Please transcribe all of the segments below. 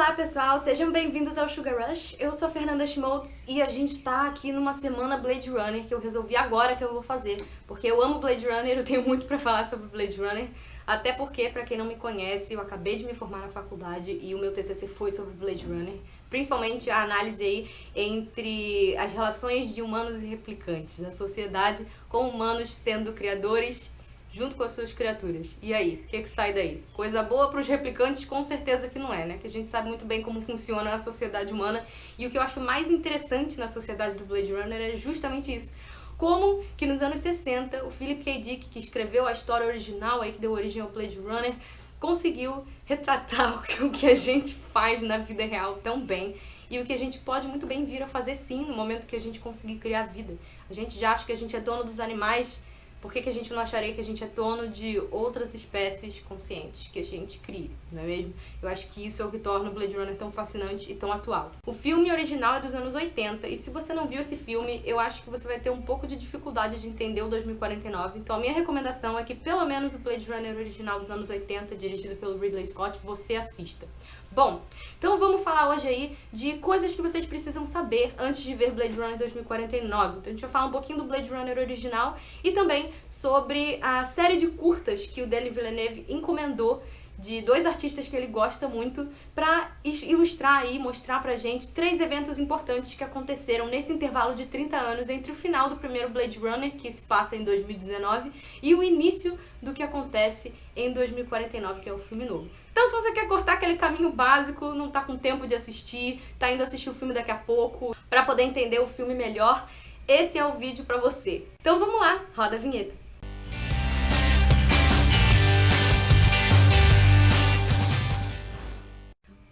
Olá pessoal, sejam bem-vindos ao Sugar Rush. Eu sou a Fernanda Schmoltz e a gente tá aqui numa semana Blade Runner que eu resolvi agora que eu vou fazer, porque eu amo Blade Runner, eu tenho muito pra falar sobre Blade Runner, até porque, pra quem não me conhece, eu acabei de me formar na faculdade e o meu TCC foi sobre Blade Runner, principalmente a análise aí entre as relações de humanos e replicantes, a sociedade com humanos sendo criadores junto com as suas criaturas. E aí, o que sai daí? Coisa boa pros replicantes? Com certeza que não é, né? Que a gente sabe muito bem como funciona a sociedade humana. E o que eu acho mais interessante na sociedade do Blade Runner é justamente isso. Como que nos anos 60, o Philip K. Dick, que escreveu a história original aí que deu origem ao Blade Runner, conseguiu retratar o que a gente faz na vida real tão bem. E o que a gente pode muito bem vir a fazer sim, no momento que a gente conseguir criar vida. A gente já acha que a gente é dono dos animais. Por que a gente não acharia que a gente é dono de outras espécies conscientes que a gente cria, não é mesmo? Eu acho que isso é o que torna o Blade Runner tão fascinante e tão atual. O filme original é dos anos 80, e se você não viu esse filme, eu acho que você vai ter um pouco de dificuldade de entender o 2049. Então a minha recomendação é que pelo menos o Blade Runner original dos anos 80, dirigido pelo Ridley Scott, você assista. Bom, então vamos falar hoje aí de coisas que vocês precisam saber antes de ver Blade Runner 2049. Então a gente vai falar um pouquinho do Blade Runner original e também sobre a série de curtas que o Denis Villeneuve encomendou de dois artistas que ele gosta muito para ilustrar e mostrar pra gente 3 eventos importantes que aconteceram nesse intervalo de 30 anos entre o final do primeiro Blade Runner, que se passa em 2019, e o início do que acontece em 2049, que é o filme novo. Então se você quer cortar aquele caminho básico, não tá com tempo de assistir, tá indo assistir o filme daqui a pouco, para poder entender o filme melhor, esse é o vídeo pra você. Então vamos lá, roda a vinheta.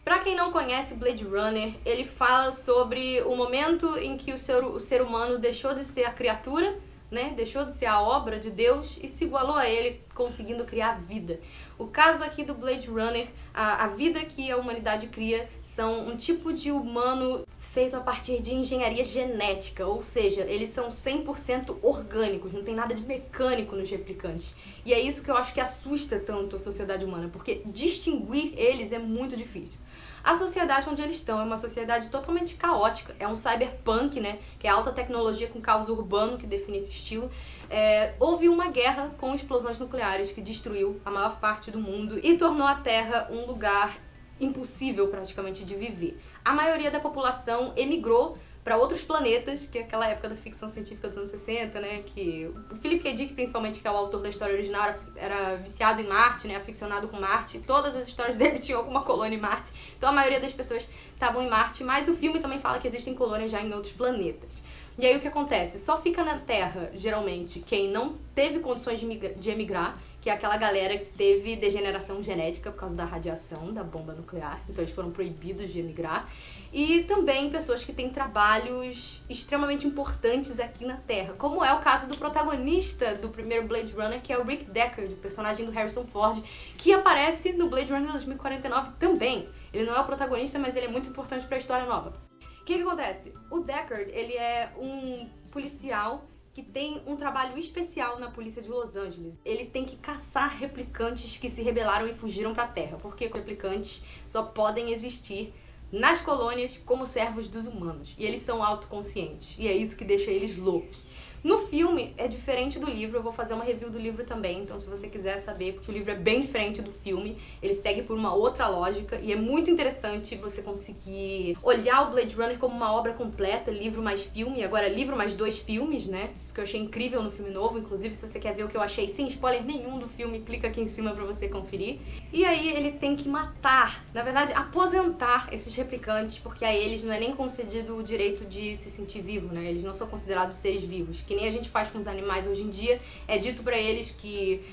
Pra quem não conhece Blade Runner, ele fala sobre o momento em que o ser humano deixou de ser a criatura, né? Deixou de ser a obra de Deus e se igualou a ele, conseguindo criar vida. O caso aqui do Blade Runner, a vida que a humanidade cria são um tipo de humano feito a partir de engenharia genética, ou seja, eles são 100% orgânicos, não tem nada de mecânico nos replicantes. E é isso que eu acho que assusta tanto a sociedade humana, porque distinguir eles é muito difícil. A sociedade onde eles estão é uma sociedade totalmente caótica, é um cyberpunk, né, que é alta tecnologia com caos urbano, que define esse estilo. Houve uma guerra com explosões nucleares que destruiu a maior parte do mundo e tornou a Terra um lugar impossível praticamente de viver. A maioria da população emigrou para outros planetas, que é aquela época da ficção científica dos anos 60, né, que o Philip K. Dick, principalmente, que é o autor da história original, era viciado em Marte, né, aficionado com Marte, todas as histórias dele tinham alguma colônia em Marte, então a maioria das pessoas estavam em Marte, mas o filme também fala que existem colônias já em outros planetas. E aí o que acontece? Só fica na Terra, geralmente, quem não teve condições de emigrar, que é aquela galera que teve degeneração genética por causa da radiação, da bomba nuclear, então eles foram proibidos de emigrar, e também pessoas que têm trabalhos extremamente importantes aqui na Terra, como é o caso do protagonista do primeiro Blade Runner, que é o Rick Deckard, o personagem do Harrison Ford, que aparece no Blade Runner 2049 também. Ele não é o protagonista, mas ele é muito importante para a história nova. O que acontece? O Deckard, ele é um policial que tem um trabalho especial na polícia de Los Angeles. Ele tem que caçar replicantes que se rebelaram e fugiram pra Terra, porque replicantes só podem existir nas colônias como servos dos humanos. E eles são autoconscientes, e é isso que deixa eles loucos. No filme é diferente do livro, eu vou fazer uma review do livro também, então se você quiser saber, porque o livro é bem diferente do filme, ele segue por uma outra lógica e é muito interessante você conseguir olhar o Blade Runner como uma obra completa, livro mais filme, agora livro mais 2 filmes, né? Isso que eu achei incrível no filme novo, inclusive se você quer ver o que eu achei sem spoiler nenhum do filme, clica aqui em cima pra você conferir. E aí ele tem que matar, na verdade aposentar esses replicantes, porque a eles não é nem concedido o direito de se sentir vivo, né? Eles não são considerados seres vivos, que nem a gente faz com os animais hoje em dia. É dito pra eles que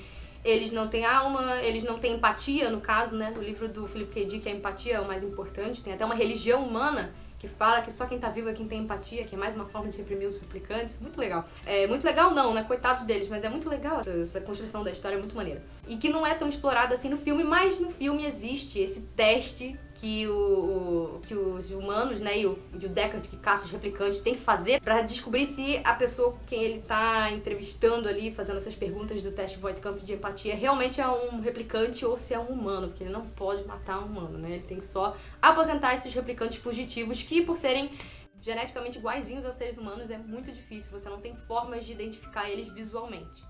eles não têm alma, eles não têm empatia, no caso, né? No livro do Philip K. Dick, a empatia é o mais importante. Tem até uma religião humana que fala que só quem tá vivo é quem tem empatia, que é mais uma forma de reprimir os replicantes. Muito legal. Muito legal não, né? Coitados deles, mas é muito legal essa construção da história, é muito maneira. E que não é tão explorada assim no filme, mas no filme existe esse teste que os humanos, né, e o Deckard, que caça os replicantes, tem que fazer pra descobrir se a pessoa quem ele tá entrevistando ali, fazendo essas perguntas do teste Voight-Kampff de empatia, realmente é um replicante ou se é um humano, porque ele não pode matar um humano, né? Ele tem que só aposentar esses replicantes fugitivos que, por serem geneticamente iguaizinhos aos seres humanos, é muito difícil, você não tem formas de identificar eles visualmente.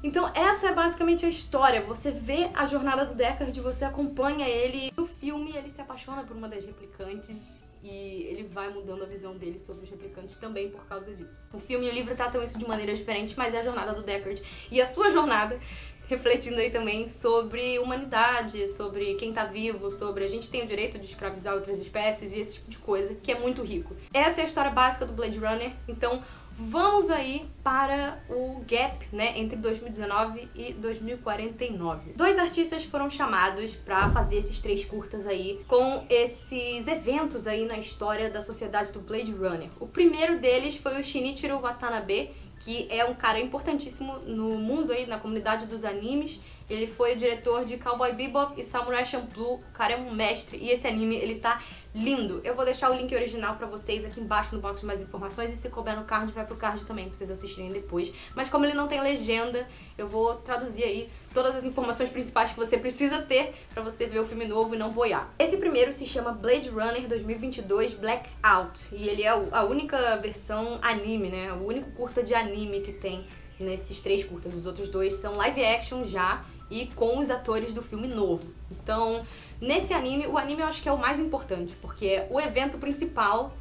Então essa é basicamente a história, você vê a jornada do Deckard, você acompanha ele. No filme ele se apaixona por uma das replicantes e ele vai mudando a visão dele sobre os replicantes também por causa disso. O filme e o livro tratam isso de maneiras diferentes, mas é a jornada do Deckard e a sua jornada, refletindo aí também sobre humanidade, sobre quem tá vivo, sobre a gente tem o direito de escravizar outras espécies e esse tipo de coisa, que é muito rico. Essa é a história básica do Blade Runner, então vamos aí para o gap, né, entre 2019 e 2049. 2 artistas foram chamados para fazer esses 3 curtas aí, com esses eventos aí na história da sociedade do Blade Runner. O primeiro deles foi o Shinichiro Watanabe, que é um cara importantíssimo no mundo aí, na comunidade dos animes. Ele foi o diretor de Cowboy Bebop e Samurai Champloo. O cara é um mestre e esse anime, ele tá lindo. Eu vou deixar o link original pra vocês aqui embaixo no box de mais informações e se couber no card, vai pro card também pra vocês assistirem depois. Mas como ele não tem legenda, eu vou traduzir aí todas as informações principais que você precisa ter pra você ver o filme novo e não boiar. Esse primeiro se chama Blade Runner 2022 Blackout e ele é a única versão anime, né? O único curta de anime que tem nesses 3 curtas. Os outros 2 são live action já e com os atores do filme novo. Então, nesse anime, o anime eu acho que é o mais importante, porque é o evento principal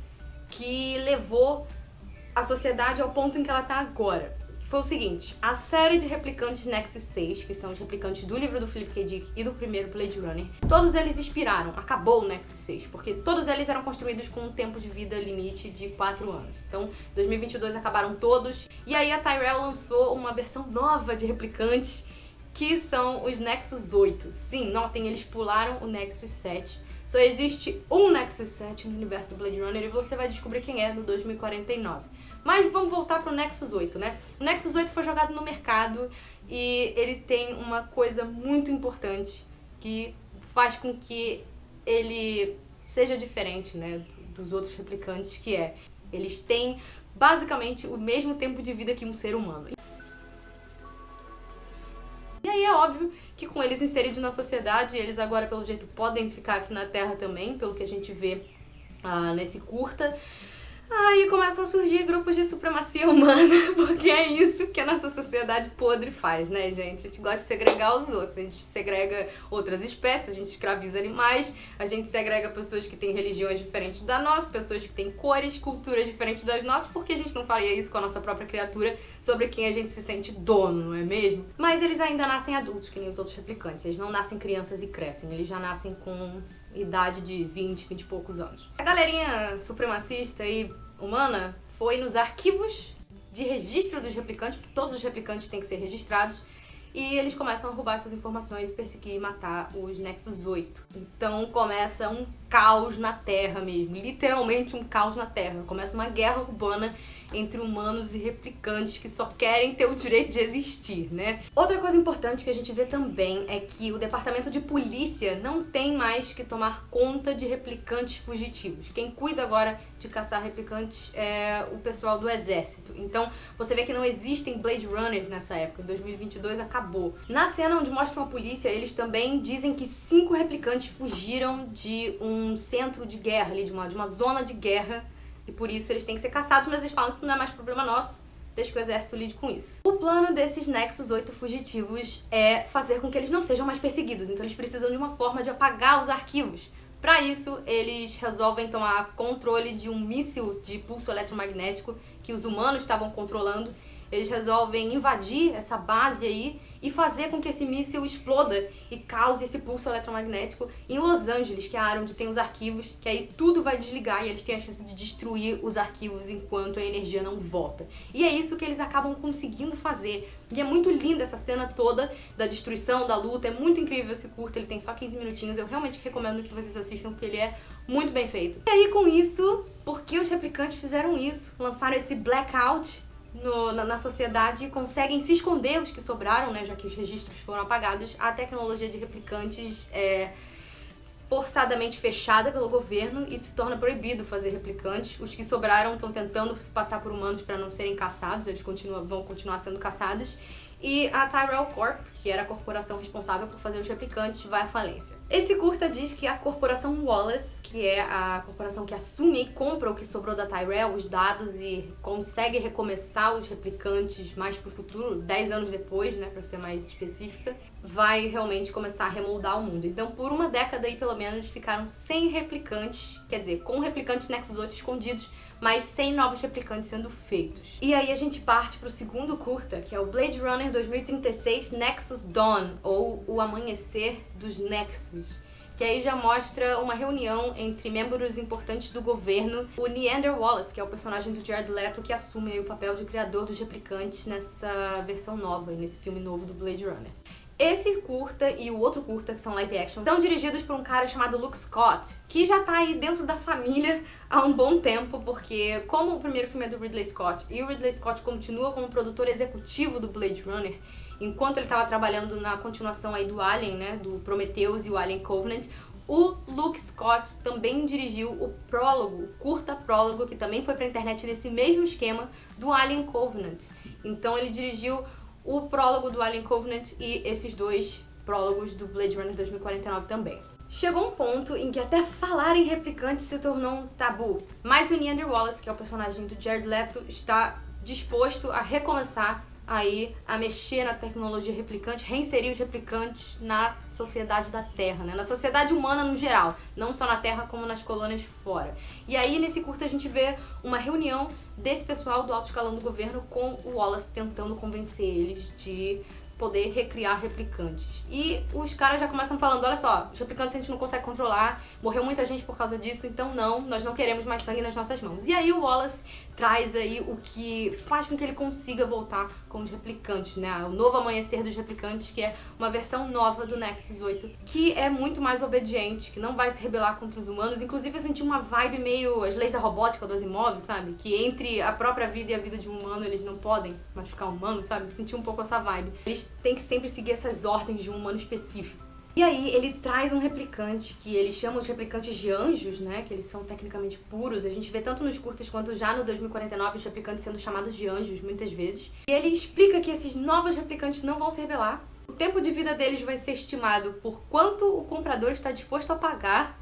que levou a sociedade ao ponto em que ela tá agora. Foi o seguinte, a série de replicantes Nexus 6, que são os replicantes do livro do Philip K. Dick e do primeiro Blade Runner, todos eles expiraram, acabou o Nexus 6, porque todos eles eram construídos com um tempo de vida limite de 4 anos. Então, em 2022 acabaram todos, e aí a Tyrell lançou uma versão nova de replicantes, que são os Nexus 8. Sim, notem, eles pularam o Nexus 7. Só existe um Nexus 7 no universo do Blade Runner e você vai descobrir quem é no 2049. Mas vamos voltar pro Nexus 8, né? O Nexus 8 foi jogado no mercado e ele tem uma coisa muito importante que faz com que ele seja diferente, né, dos outros replicantes, que é, eles têm basicamente o mesmo tempo de vida que um ser humano. E aí é óbvio que com eles inseridos na sociedade, eles agora pelo jeito podem ficar aqui na Terra também, pelo que a gente vê nesse curta. Aí começam a surgir grupos de supremacia humana, porque é isso que a nossa sociedade podre faz, né, gente? A gente gosta de segregar os outros, a gente segrega outras espécies, a gente escraviza animais, a gente segrega pessoas que têm religiões diferentes da nossa, pessoas que têm cores, culturas diferentes das nossas, porque a gente não faria isso com a nossa própria criatura, sobre quem a gente se sente dono, não é mesmo? Mas eles ainda nascem adultos, que nem os outros replicantes, eles não nascem crianças e crescem, eles já nascem com idade de 20 e poucos anos. A galerinha supremacista e humana foi nos arquivos de registro dos replicantes, porque todos os replicantes têm que ser registrados, e eles começam a roubar essas informações e perseguir e matar os Nexus 8. Então começa um caos na Terra mesmo, literalmente um caos na Terra. Começa uma guerra urbana entre humanos e replicantes que só querem ter o direito de existir, né? Outra coisa importante que a gente vê também é que o departamento de polícia não tem mais que tomar conta de replicantes fugitivos. Quem cuida agora de caçar replicantes é o pessoal do exército. Então, você vê que não existem Blade Runners nessa época. Em 2022 acabou. Na cena onde mostram a polícia, eles também dizem que 5 replicantes fugiram de um centro de guerra, ali, de uma zona de guerra, e por isso eles têm que ser caçados, mas eles falam que isso não é mais problema nosso, deixa que o exército lide com isso. O plano desses Nexus 8 fugitivos é fazer com que eles não sejam mais perseguidos, então eles precisam de uma forma de apagar os arquivos. Para isso, eles resolvem tomar controle de um míssil de pulso eletromagnético que os humanos estavam controlando. Eles resolvem invadir essa base aí e fazer com que esse míssil exploda e cause esse pulso eletromagnético em Los Angeles, que é a área onde tem os arquivos, que aí tudo vai desligar e eles têm a chance de destruir os arquivos enquanto a energia não volta. E é isso que eles acabam conseguindo fazer. E é muito linda essa cena toda da destruição, da luta, é muito incrível esse curta, ele tem só 15 minutinhos, eu realmente recomendo que vocês assistam porque ele é muito bem feito. E aí com isso, por que os replicantes fizeram isso? Lançaram esse blackout na sociedade e conseguem se esconder os que sobraram, né, já que os registros foram apagados. A tecnologia de replicantes forçadamente fechada pelo governo e se torna proibido fazer replicantes. Os que sobraram estão tentando se passar por humanos para não serem caçados, eles vão continuar sendo caçados. E a Tyrell Corp, que era a corporação responsável por fazer os replicantes, vai à falência. Esse curta diz que a corporação Wallace, que é a corporação que assume e compra o que sobrou da Tyrell, os dados, e consegue recomeçar os replicantes mais pro futuro, 10 anos depois, né, pra ser mais específica, vai realmente começar a remoldar o mundo. Então, por uma década aí, pelo menos, ficaram sem replicantes, quer dizer, com replicantes Nexus 8 escondidos, mas sem novos replicantes sendo feitos. E aí a gente parte pro segundo curta, que é o Blade Runner 2036 Nexus Dawn, ou O Amanhecer dos Nexus, que aí já mostra uma reunião entre membros importantes do governo, o Neander Wallace, que é o personagem do Jared Leto, que assume aí o papel de criador dos replicantes nessa versão nova, nesse filme novo do Blade Runner. Esse curta e o outro curta, que são live action, são dirigidos por um cara chamado Luke Scott, que já tá aí dentro da família há um bom tempo, porque como o primeiro filme é do Ridley Scott, e o Ridley Scott continua como produtor executivo do Blade Runner, enquanto ele estava trabalhando na continuação aí do Alien, né, do Prometheus e o Alien Covenant, o Luke Scott também dirigiu o prólogo, o curta prólogo, que também foi pra internet nesse mesmo esquema do Alien Covenant. Então ele dirigiu o prólogo do Alien Covenant e esses dois prólogos do Blade Runner 2049 também. Chegou um ponto em que até falar em replicantes se tornou um tabu, mas o Neander Wallace, que é o personagem do Jared Leto, está disposto a recomeçar aí a mexer na tecnologia replicante, reinserir os replicantes na sociedade da Terra, né? Na sociedade humana no geral, não só na Terra como nas colônias fora. E aí nesse curta a gente vê uma reunião desse pessoal do alto escalão do governo com o Wallace tentando convencer eles de poder recriar replicantes. E os caras já começam falando, olha só, os replicantes a gente não consegue controlar, morreu muita gente por causa disso, então não, nós não queremos mais sangue nas nossas mãos. E aí o Wallace traz aí o que faz com que ele consiga voltar com os replicantes, né? O novo amanhecer dos replicantes, que é uma versão nova do Nexus 8, que é muito mais obediente, que não vai se rebelar contra os humanos. Inclusive eu senti uma vibe meio as leis da robótica do Asimov, sabe? Que entre a própria vida e a vida de um humano eles não podem machucar um humano, sabe? Senti um pouco essa vibe. Eles têm que sempre seguir essas ordens de um humano específico. E aí ele traz um replicante, que ele chama os replicantes de anjos, né, que eles são tecnicamente puros. A gente vê tanto nos curtas quanto já no 2049 os replicantes sendo chamados de anjos muitas vezes. E ele explica que esses novos replicantes não vão se rebelar. O tempo de vida deles vai ser estimado por quanto o comprador está disposto a pagar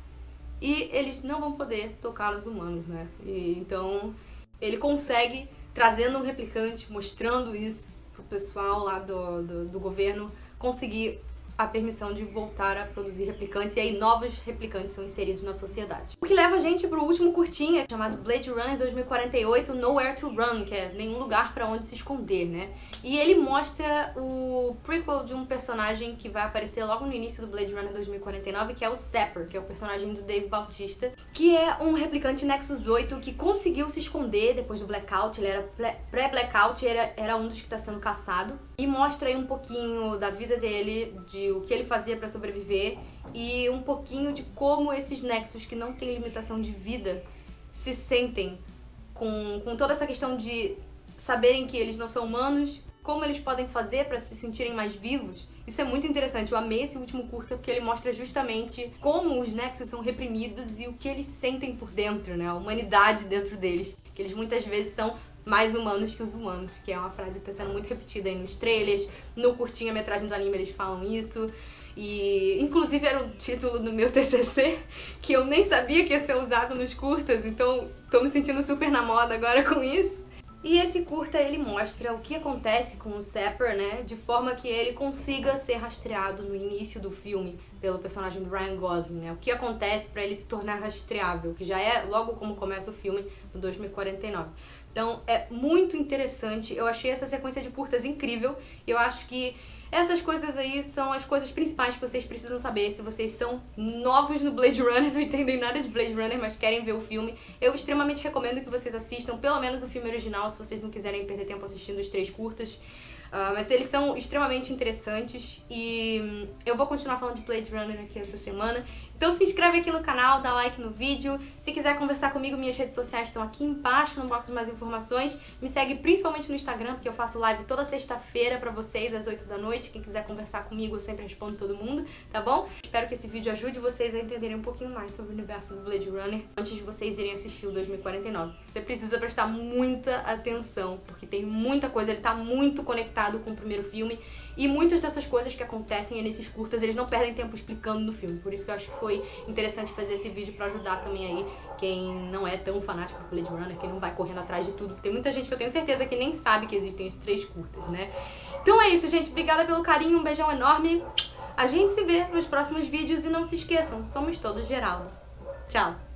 e eles não vão poder tocar nos humanos, né. E, então ele consegue, trazendo um replicante, mostrando isso pro pessoal lá do governo, conseguir a permissão de voltar a produzir replicantes, e aí novos replicantes são inseridos na sociedade. O que leva a gente pro último curtinha, chamado Blade Runner 2048 Nowhere to Run, que é nenhum lugar pra onde se esconder, né? E ele mostra o prequel de um personagem que vai aparecer logo no início do Blade Runner 2049, que é o Sapper, que é o personagem do Dave Bautista, que é um replicante Nexus 8 que conseguiu se esconder depois do Blackout. Ele era pré-Blackout e era um dos que tá sendo caçado. E mostra aí um pouquinho da vida dele, de o que ele fazia pra sobreviver e um pouquinho de como esses Nexus que não têm limitação de vida se sentem com toda essa questão de saberem que eles não são humanos, como eles podem fazer pra se sentirem mais vivos. Isso é muito interessante. Eu amei esse último curta porque ele mostra justamente como os Nexus são reprimidos e o que eles sentem por dentro, né? A humanidade dentro deles, que eles muitas vezes são mais humanos que os humanos, que é uma frase que está sendo muito repetida aí nos trailers, no curtinha-metragem do anime eles falam isso, e inclusive era o título do meu TCC, que eu nem sabia que ia ser usado nos curtas, então tô me sentindo super na moda agora com isso. E esse curta, ele mostra o que acontece com o Sapper, né, de forma que ele consiga ser rastreado no início do filme pelo personagem do Ryan Gosling, né, o que acontece para ele se tornar rastreável, que já é logo como começa o filme, no 2049. Então é muito interessante, eu achei essa sequência de curtas incrível, eu acho que essas coisas aí são as coisas principais que vocês precisam saber se vocês são novos no Blade Runner, não entendem nada de Blade Runner, mas querem ver o filme. Eu extremamente recomendo que vocês assistam pelo menos o filme original, se vocês não quiserem perder tempo assistindo os 3 curtas. Mas eles são extremamente interessantes e eu vou continuar falando de Blade Runner aqui essa semana, Então se inscreve aqui no canal, dá like no vídeo. Se quiser conversar comigo, minhas redes sociais estão aqui embaixo no box de mais informações. Me segue principalmente no Instagram, porque eu faço live toda sexta-feira pra vocês, às 8 da noite. Quem quiser conversar comigo, eu sempre respondo todo mundo, tá bom? Espero que esse vídeo ajude vocês a entenderem um pouquinho mais sobre o universo do Blade Runner antes de vocês irem assistir o 2049. Você precisa prestar muita atenção, porque tem muita coisa, ele tá muito conectado com o primeiro filme, e muitas dessas coisas que acontecem nesses curtas, eles não perdem tempo explicando no filme. Por isso que eu acho que foi interessante fazer esse vídeo pra ajudar também aí quem não é tão fanático do Blade Runner, quem não vai correndo atrás de tudo. Tem muita gente que eu tenho certeza que nem sabe que existem esses 3 curtas, né? Então é isso, gente. Obrigada pelo carinho, um beijão enorme. A gente se vê nos próximos vídeos e não se esqueçam, somos todos Geraldo. Tchau!